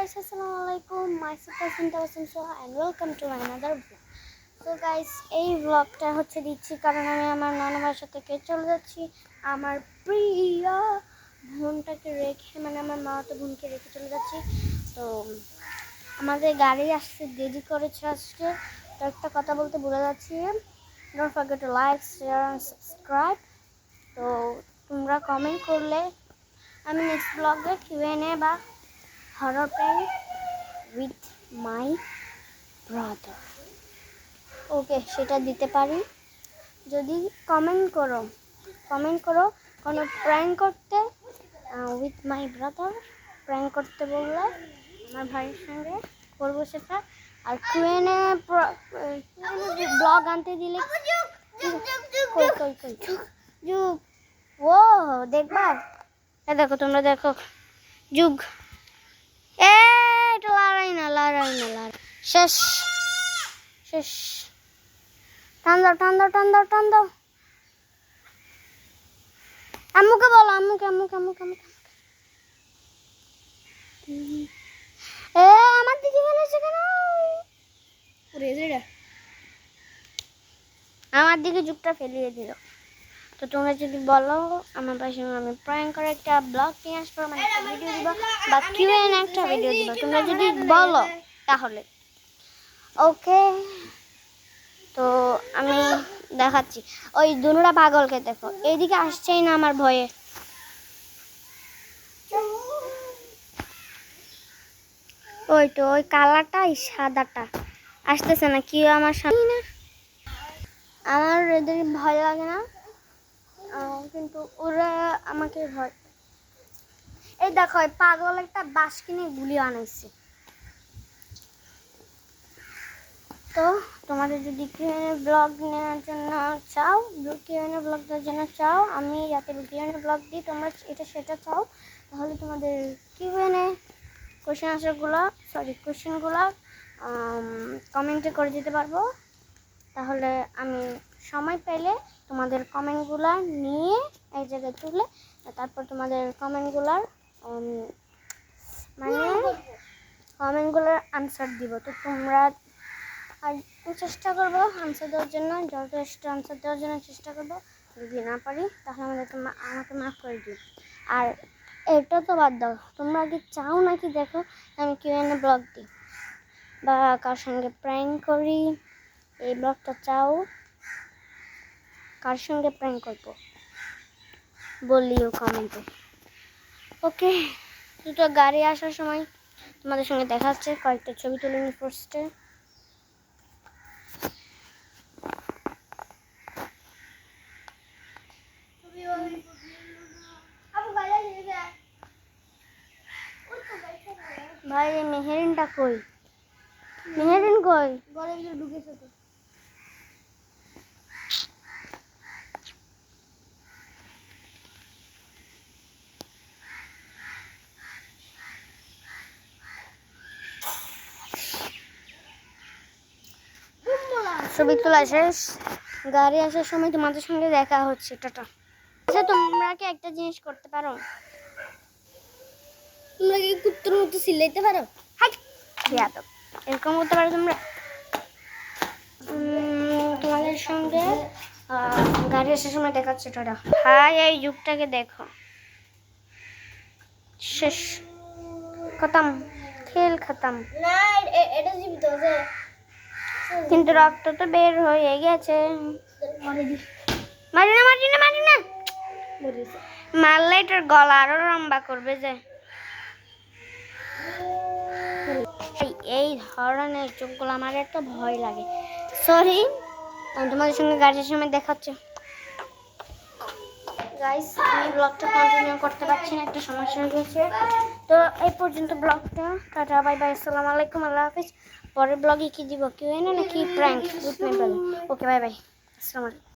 guys, assalamualaikum. Myself Sinta Soha and welcome to another vlog. So guys, এই vlogটা হচ্ছে দিচ্ছি কারণ আমি আমার নানা বাসা থেকে চলে যাচ্ছি আমার প্রিয় বোনটাকে রেখে, মানে আমার মামাতো বোনকে রেখে চলে যাচ্ছি। তো আমাদের গাড়ি আসতে দেরি করেছে আজকে। তো একটা কথা বলতে ভুলে যাচ্ছি, don't forget to like, share and subscribe. তো তোমরা কমেন্ট করলে আমি নেক্সট ব্লগে Q&A বা horror prank with my brother okay সেটা দিতে পারি। যদি কমেন্ট করো কোনো প্র্যাঙ্ক করতে উইথ মাই ব্রাদার প্র্যাঙ্ক করতে বললে আমার ভাইয়ের সঙ্গে করবো সেটা। আর Q&A ব্লগ আনতে দিলে যুগ ও দেখবা, দেখো তোমরা দেখো যুগ এটা লড়াই না শেষ শেষ। টান দাও আম্মুকে বলো, আম্মুকে আমার দিকে ফেলেছে কেন? আমার দিকে যুগটা ফেলিয়ে দিল। তো তোমরা যদি বলো আমার পাশে আমি প্র্যাঙ্ক করে একটা ব্লগ নিয়ে আসবো, মানে একটা ভিডিও দিব বা Q&A একটা ভিডিও দিব, তোমরা যদি বলো তাহলে ওকে। তো আমি দেখাচ্ছি, ওই দুনুরা পাগলকে দেখো, এইদিকে আসছেই না আমার ভয়ে। ওই তো ওই কালারটা সাদাটা আসতেছে না, কি আমার সামনে না, আমার এদের ভয় লাগে না, কিন্তু ওরা আমাকে ভয়। এই দেখো পাগল একটা বাঁশ কিনে গুলি আনাইছে। তো তোমাদের যদি Q&A ব্লগ নেওয়ার জন্য চাও, Q&A ব্লগ দেওয়ার জন্য চাও, আমি যাতে Q&A ব্লগ দিই, তোমরা এটা সেটা চাও, তাহলে তোমাদের Q&A কোয়েশ্চেনগুলো কমেন্টে করে দিতে পারবো। তাহলে আমি সময় পেলে তোমাদের কমেন্টগুলো নিয়ে এই জায়গায় তুলে তারপর তোমাদের কমেন্টগুলোর আনসার দিব। তো তোমরা আর চেষ্টা করবো আনসার দেওয়ার জন্য, যথেষ্ট আনসার দেওয়ার জন্য চেষ্টা করবো। যদি না পারি তাহলে আমাকে মাফ করে দিও। আর এটা তো বাদ দাও, তোমরা কি চাও নাকি দেখো আমি Q&A ব্লগ দিই বা কার সঙ্গে প্র্যাঙ্ক করি, এই ব্লগটা চাও? কার সঙ্গে প্র্যাঙ্ক করবো বললিও কমেন্টে। ওকে, দুটো গাড়ি আসার সময় তোমাদের সঙ্গে দেখা হচ্ছে, কয়েকটা ছবি তুলে নিই ফার্স্টে। ভাই মেহেরিনটা কই? মেহেরিন কই? ঘরের ভিতরে ঢুকেছে তো। ছবি তোলা শেষ, গাড়ি আসার সময় তোমাদের সঙ্গে দেখা হচ্ছে, টাটা। আচ্ছা তোমরা কি একটা জিনিস করতে পারো? তোমরা কি কুত্তার মতো চিল্লাইতে পারো? এরকম করতে পারো তোমরা? তোমাদের সঙ্গে গাড়ি আসার সময় দেখাচ্ছে, টাটা। হাই, এই যুগটাকে দেখো, শেষ, খতম, খেল খতম। না এটা জীবিত আছে কিন্তু রক্ত তো বের হয়ে গেছে। মারি না মারলে এটার গলা আরো লম্বা করবে যে। এই ধরনের চোখগুলো আমার একটা ভয় লাগে। সরি, তোমাদের সঙ্গে গাড়ির সময় দেখাচ্ছে। গাইস আমি ব্লগটা কন্টিনিউ করতে পারছি না, একটা সমস্যা হয়ে গেছে। তো এই পর্যন্ত ব্লগটা, টাটা বাই বাই, আসসালামু আলাইকুম, আল্লাহ হাফিজ। পরের ব্লগে কি দিব, Q&A নাকি প্র্যাঙ্ক? ওকে বাই বাই, আসসালামু আলাইকুম।